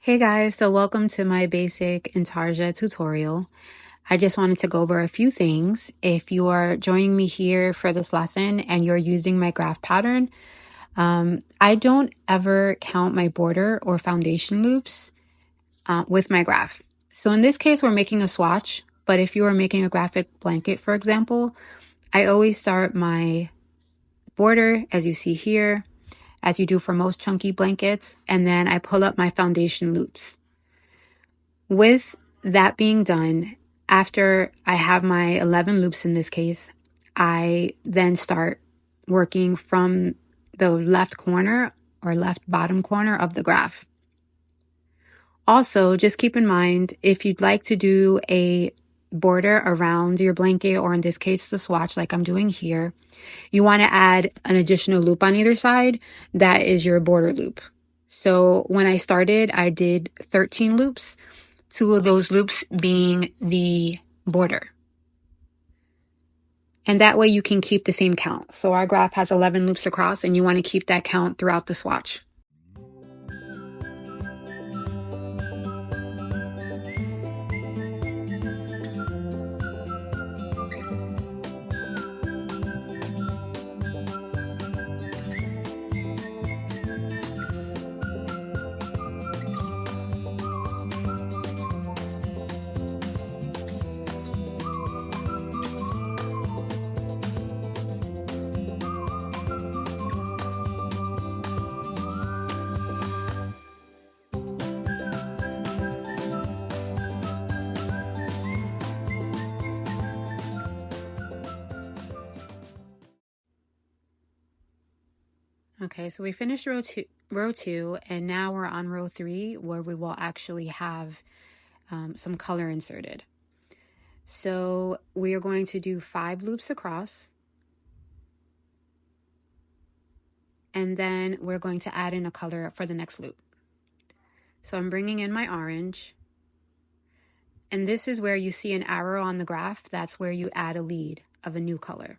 Hey guys, so welcome to my basic Intarsia tutorial. I just wanted to go over a few things. If you are joining me here for this lesson and you're using my graph pattern, I don't ever count my border or foundation loops with my graph. So in this case, we're making a swatch, but if you are making a graphic blanket, for example, I always start my border, as you see here, as you do for most chunky blankets, and then I pull up my foundation loops. With that being done, after I have my 11 loops in this case, I then start working from the left corner or left bottom corner of the graph. Also, just keep in mind, if you'd like to do a border around your blanket, or in this case, the swatch like I'm doing here, you want to add an additional loop on either side. That is your border loop. So when I started, I did 13 loops. 2 of those loops being the border. And that way you can keep the same count. So our graph has 11 loops across, and you want to keep that count throughout the swatch. Okay, so we finished row two, and now we're on row 3, where we will actually have some color inserted. So we are going to do 5 loops across, and then we're going to add in a color for the next loop. So I'm bringing in my orange, and this is where you see an arrow on the graph. That's where you add a lead of a new color.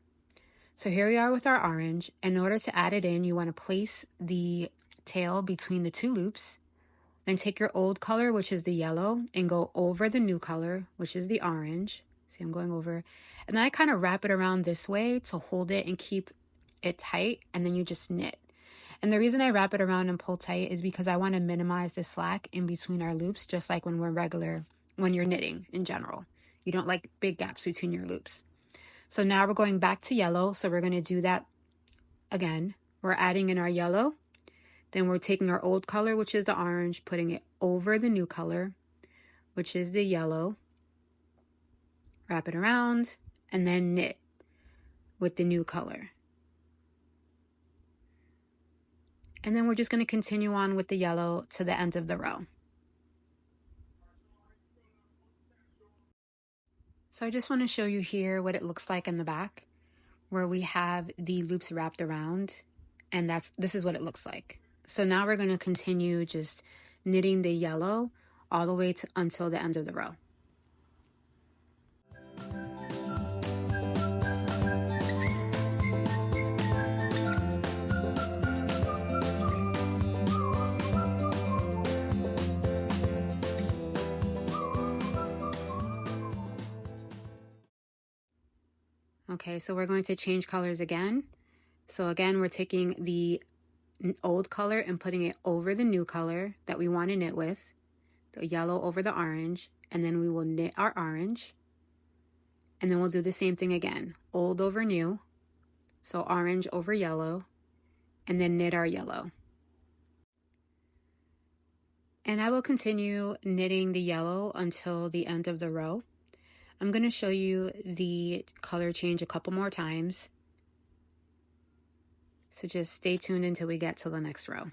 So here we are with our orange. In order to add it in, you want to place the tail between the 2 loops, then take your old color, which is the yellow, and go over the new color, which is the orange. See, I'm going over. And then I kind of wrap it around this way to hold it and keep it tight, and then you just knit. And the reason I wrap it around and pull tight is because I want to minimize the slack in between our loops, just like when you're knitting in general. You don't like big gaps between your loops. So now we're going back to yellow. So we're going to do that again. We're adding in our yellow. Then we're taking our old color, which is the orange, putting it over the new color, which is the yellow. Wrap it around and then knit with the new color. And then we're just going to continue on with the yellow to the end of the row. So I just want to show you here what it looks like in the back, where we have the loops wrapped around, and this is what it looks like. So now we're going to continue just knitting the yellow all the way until the end of the row. Okay, so we're going to change colors again. So again, we're taking the old color and putting it over the new color that we want to knit with, the yellow over the orange, and then we will knit our orange. And then we'll do the same thing again, old over new, so orange over yellow, and then knit our yellow. And I will continue knitting the yellow until the end of the row. I'm going to show you the color change a couple more times. So just stay tuned until we get to the next row.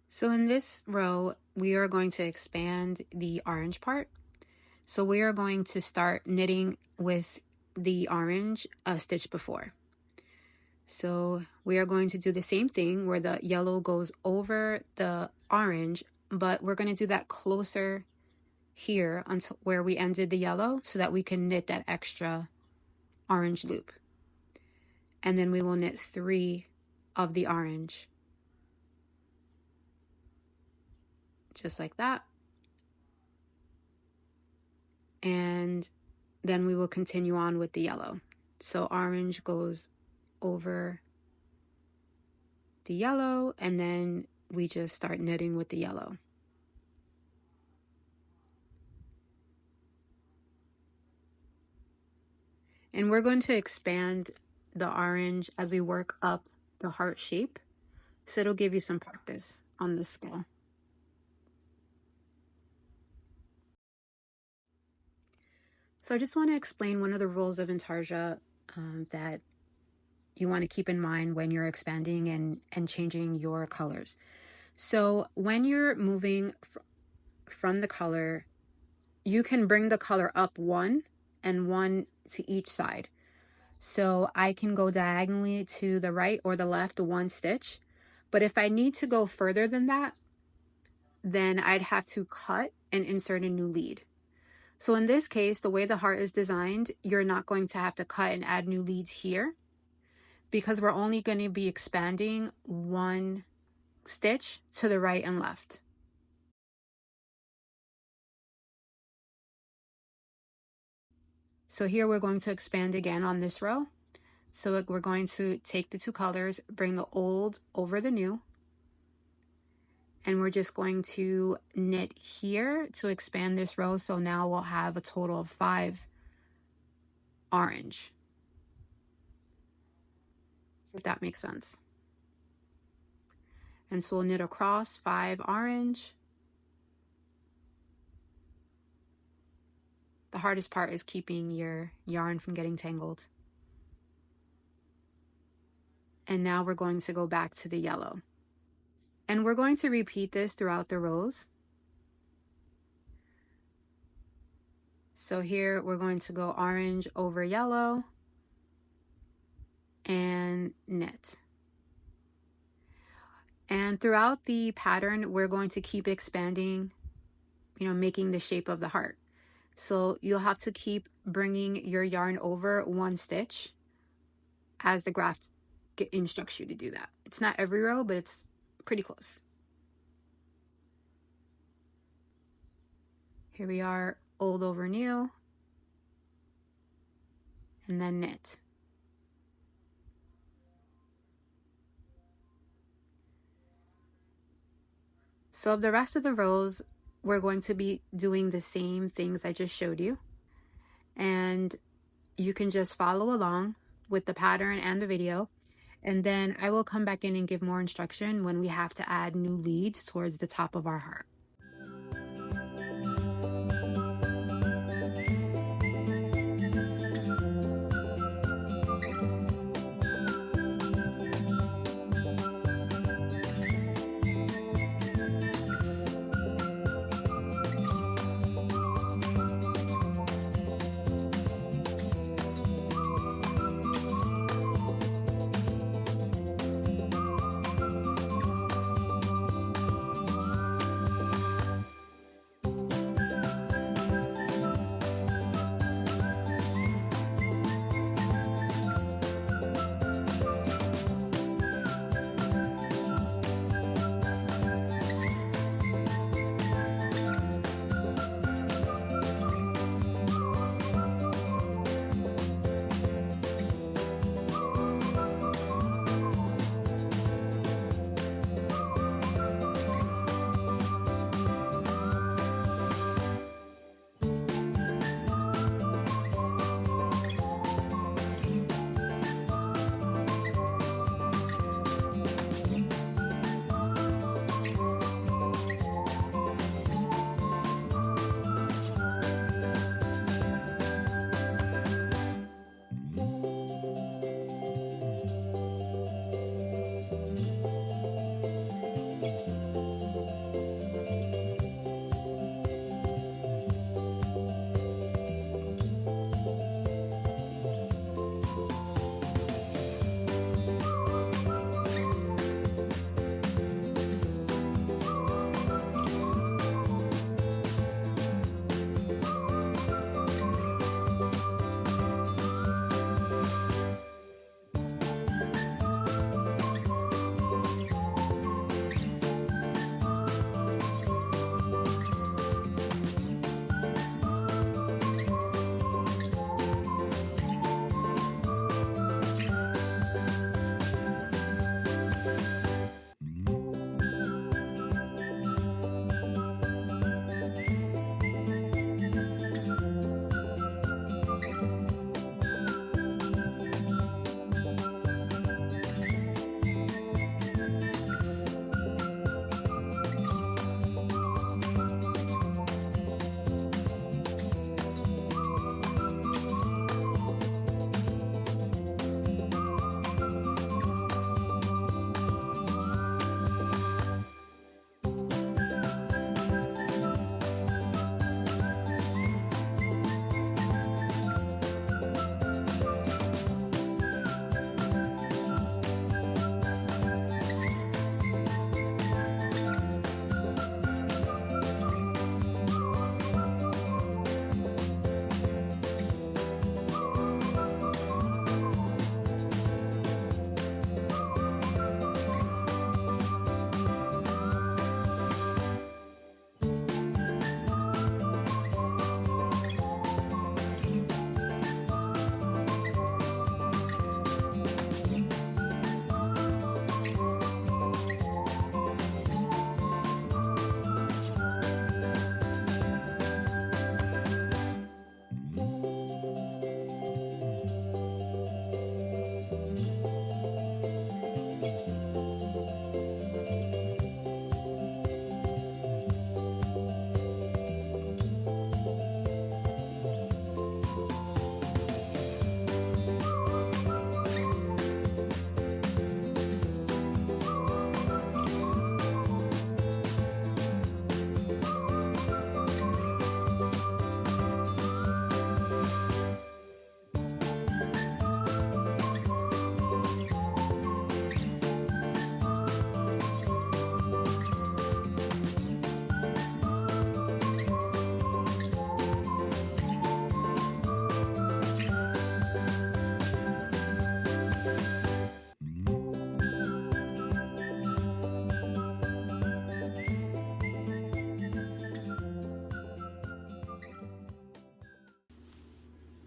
So in this row, we are going to expand the orange part. So we are going to start knitting with the orange a stitch before. So we are going to do the same thing where the yellow goes over the orange, but we're going to do that closer here until where we ended the yellow so that we can knit that extra orange loop. And then we will knit 3 of the orange. Just like that. And then we will continue on with the yellow. So orange goes over the yellow, and then we just start knitting with the yellow. And we're going to expand the orange as we work up the heart shape. So it'll give you some practice on the scale. So I just want to explain one of the rules of Intarsia that you want to keep in mind when you're expanding and changing your colors. So when you're moving from the color, you can bring the color up 1 and 1 to each side. So I can go diagonally to the right or the left 1 stitch. But if I need to go further than that, then I'd have to cut and insert a new lead. So in this case, the way the heart is designed, you're not going to have to cut and add new leads here because we're only going to be expanding 1 stitch to the right and left. So here we're going to expand again on this row. So we're going to take the 2 colors, bring the old over the new, and we're just going to knit here to expand this row. So now we'll have a total of 5 orange, if that makes sense. And so we'll knit across 5 orange. The hardest part is keeping your yarn from getting tangled. And now we're going to go back to the yellow. And we're going to repeat this throughout the rows. So here we're going to go orange over yellow and knit. And throughout the pattern, we're going to keep expanding, making the shape of the heart. So you'll have to keep bringing your yarn over 1 stitch as the graph instructs you to do that. It's not every row, but it's pretty close. Here we are, old over new, and then knit. So the rest of the rows, we're going to be doing the same things I just showed you. And you can just follow along with the pattern and the video. And then I will come back in and give more instruction when we have to add new leads towards the top of our heart.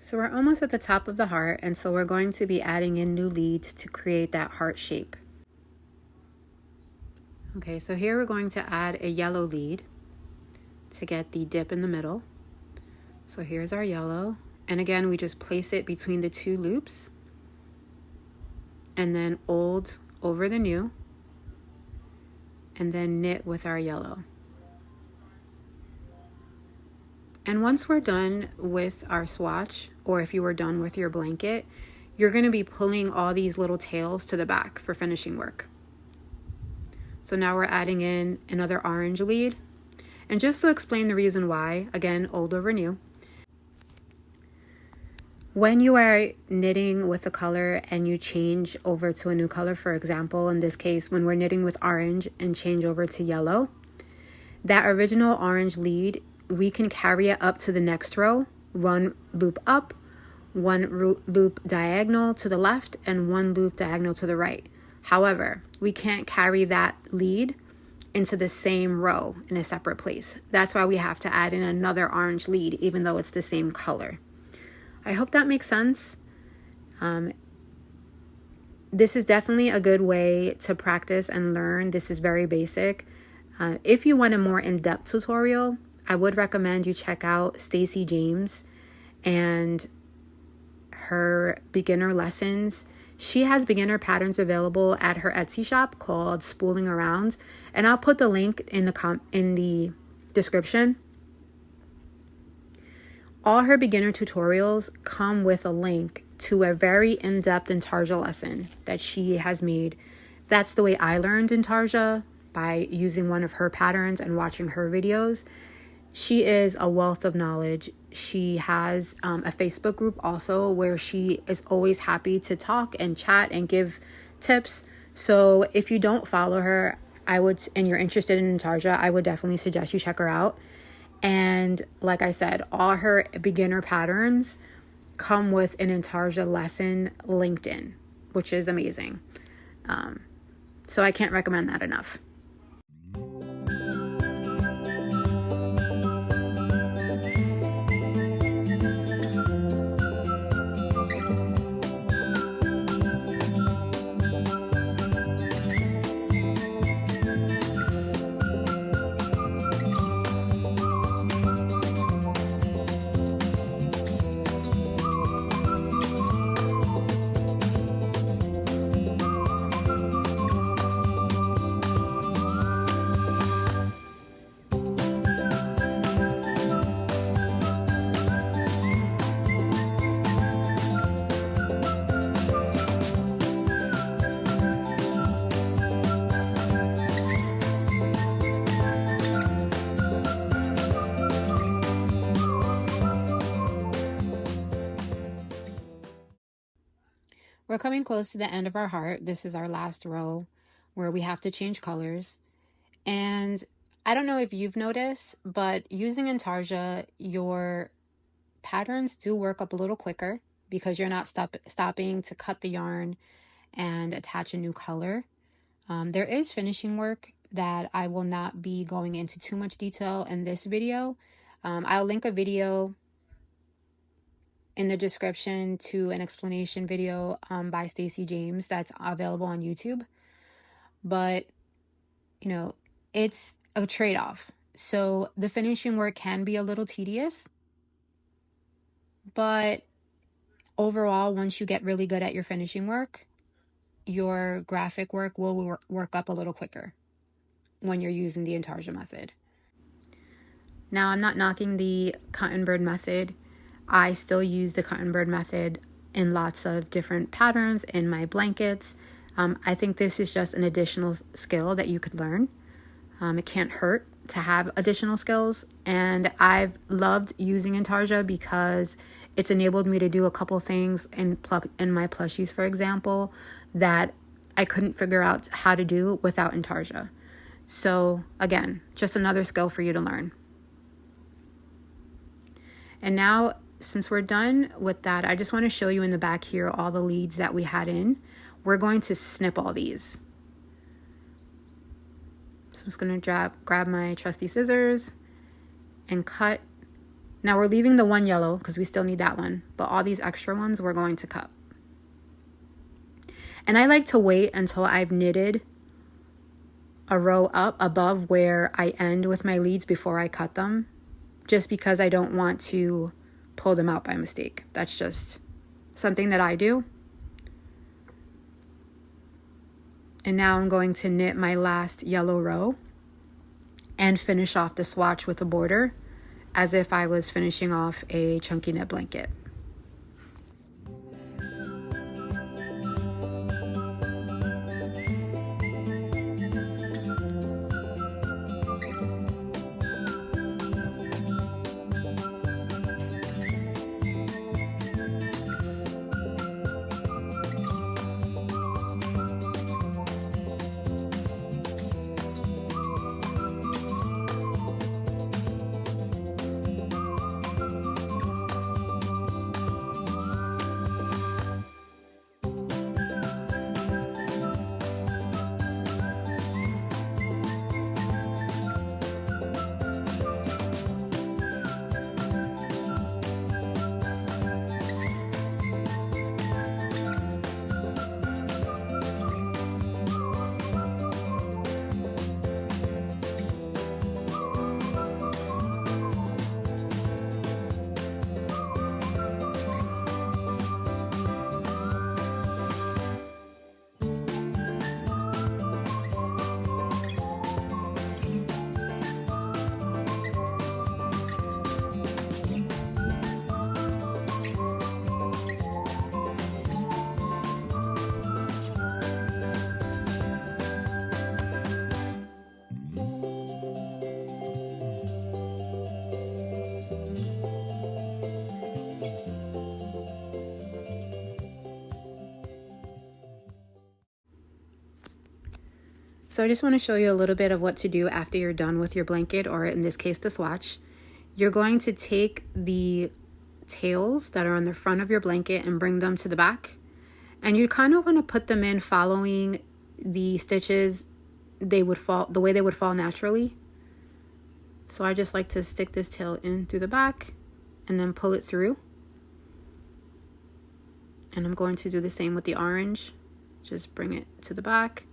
So we're almost at the top of the heart, and so we're going to be adding in new leads to create that heart shape. Okay, so here we're going to add a yellow lead to get the dip in the middle. So here's our yellow, and again we just place it between the two loops and then old over the new, and then knit with our yellow. And once we're done with our swatch, or if you were done with your blanket, you're going to be pulling all these little tails to the back for finishing work. So now we're adding in another orange lead. And just to explain the reason why, again, old over new. When you are knitting with a color and you change over to a new color, for example, in this case, when we're knitting with orange and change over to yellow, that original orange lead, we can carry it up to the next row, one loop up, one loop diagonal to the left, and one loop diagonal to the right. However, we can't carry that lead into the same row in a separate place. That's why we have to add in another orange lead, even though it's the same color. I hope that makes sense. This is definitely a good way to practice and learn. This is very basic. If you want a more in-depth tutorial, I would recommend you check out Stacey James and her beginner lessons. She has beginner patterns available at her Etsy shop called Spooling Around, and I'll put the link in the description. All her beginner tutorials come with a link to a very in-depth Intarsia lesson that she has made. That's the way I learned Intarsia, by using one of her patterns and watching her videos. She is a wealth of knowledge. She has a Facebook group also where she is always happy to talk and chat and give tips. So if you don't follow her, and you're interested in Intarsia, I would definitely suggest you check her out. And like I said, all her beginner patterns come with an Intarsia lesson linked in, which is amazing. So I can't recommend that enough. We're coming close to the end of our heart. This is our last row where we have to change colors. And I don't know if you've noticed, but using Intarsia, your patterns do work up a little quicker because you're not stopping to cut the yarn and attach a new color. There is finishing work that I will not be going into too much detail in this video. I'll link a video in the description to an explanation video by Stacey James that's available on YouTube. But, you know, it's a trade-off. So the finishing work can be a little tedious, but overall, once you get really good at your finishing work, your graphic work will work up a little quicker when you're using the Intarsia method. Now, I'm not knocking the cotton bird method. I still use the cotton bird method in lots of different patterns in my blankets. I think this is just an additional skill that you could learn. It can't hurt to have additional skills. And I've loved using Intarsia because it's enabled me to do a couple things in my plushies, for example, that I couldn't figure out how to do without Intarsia. So again, just another skill for you to learn. And now, since we're done with that, I just want to show you in the back here all the leads that we had in. We're going to snip all these. So I'm just going to grab my trusty scissors and cut Now we're leaving the one yellow because we still need that one, but all these extra ones we're going to cut. And I like to wait until I've knitted a row up above where I end with my leads before I cut them, just because I don't want to pull them out by mistake. That's just something that I do. And now I'm going to knit my last yellow row and finish off the swatch with a border as if I was finishing off a chunky knit blanket. So I just want to show you a little bit of what to do after you're done with your blanket, or in this case, the swatch. You're going to take the tails that are on the front of your blanket and bring them to the back. And you kind of want to put them in following the stitches the way they would fall naturally. So I just like to stick this tail in through the back and then pull it through. And I'm going to do the same with the orange. Just bring it to the back.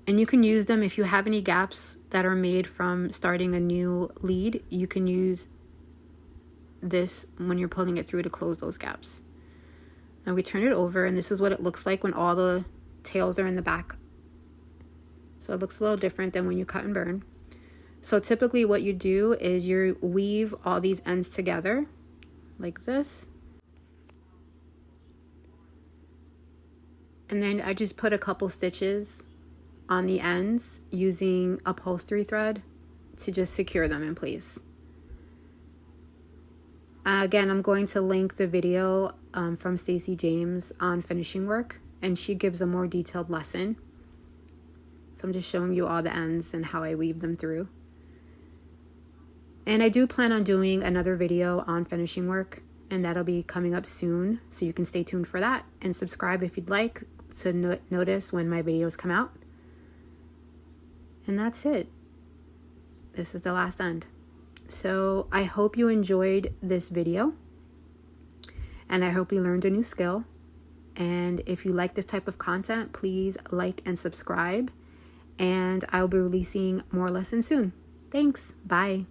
And you can use them if you have any gaps that are made from starting a new lead. You can use this when you're pulling it through to close those gaps. Now we turn it over, and this is what it looks like when all the tails are in the back. So it looks a little different than when you cut and burn. So typically what you do is you weave all these ends together like this. And then I just put a couple stitches on the ends using upholstery thread to just secure them in place. Again, I'm going to link the video from Stacey James on finishing work, and she gives a more detailed lesson. So I'm just showing you all the ends and how I weave them through. And I do plan on doing another video on finishing work, and that'll be coming up soon, so you can stay tuned for that and subscribe if you'd like to notice when my videos come out. And that's it. This is the last end. So I hope you enjoyed this video, and I hope you learned a new skill. And if you like this type of content, please like and subscribe, and I'll be releasing more lessons soon. Thanks. Bye.